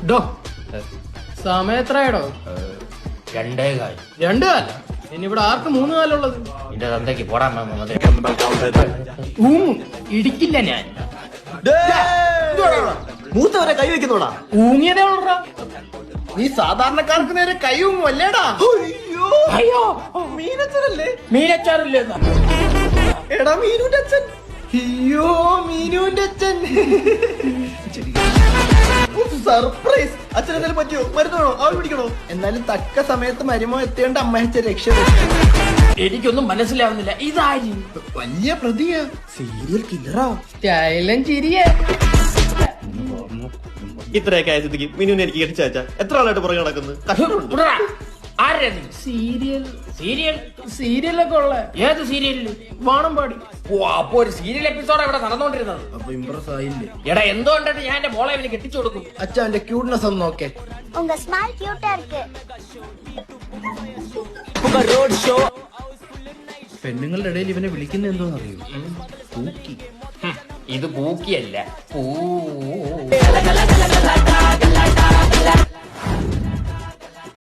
ഡോ സമയം എത്രയാടോ? 2:15. 2 കാലം. ഇനി ഇവിടെ ആർക്ക് 3 കാലുള്ളത്? നിന്റെ തന്തയ്ക്ക് പോടാൻ ഇടിക്കില്ല ഞാൻ. മൂത്തവരെ കൈവയ്ക്കുന്നോടാ. ഊങ്ങിയതേ ഉള്ളടാ. നീ സാധാരണക്കാർക്ക് നേരെ കൈയൊന്നും അല്ലേടാ. അയ്യോ മീനച്ചനല്ലേ? മീനച്ചാറില്ലേ? എടാ മീനുന്റെ അച്ഛൻ. അയ്യോ മീനുന്റെ അച്ഛൻ. സർപ്രൈസ്. അച്ഛൻ എന്തായാലും പറ്റിയോ? മരുന്നാണോ? അവൾ പിടിക്കണോ? എന്നാലും തക്ക സമയത്ത് മരുമോ എത്തിയോണ്ട് അമ്മയച്ഛൻ രക്ഷപ്പെട്ടു. എനിക്കൊന്നും മനസ്സിലാവുന്നില്ല. ഇതായി വലിയ പ്രതിയാ, സീരിയൽ കില്ലറാ. സ്റ്റൈലും ചിരിയേ. ഇത്രയൊക്കെ ആയ സ്ഥിതിക്ക് മിനുവിനെ എനിക്ക് കെട്ടിച്ചയച്ച എത്ര ആളായിട്ട് പുറകെ നടക്കുന്നത്? കഷ്ടമുണ്ട്. ആരാ നീ? Serial serial? സീരിയലൊക്കെ ഉള്ള ഏത് സീരിയലില്? വാണമ്പാടി. ഓ, അപ്പൊ ഒരു സീരിയൽ എപ്പിസോഡ് ഇവിടെ നടന്നുകൊണ്ടിരുന്നത്. അപ്പൊ ഇംപ്രസ് ആയില്ലേ? എടാ എന്തുകൊണ്ടിട്ട് ഞാൻ എന്റെ മോളെ അവന് കെട്ടിച്ചു കൊടുക്കും? അച്ഛൻ എന്റെ ക്യൂട്ട്നെസ് ഒന്ന് നോക്കേ. உங்க ஸ்மைல் கியூட்டா இருக்கு. പെണ്ണുങ്ങളുടെ ഇടയിൽ ഇവനെ വിളിക്കുന്ന എന്തോന്ന് അറിയൂ? പൂക്കി. ഇത് പൂക്കിയല്ല,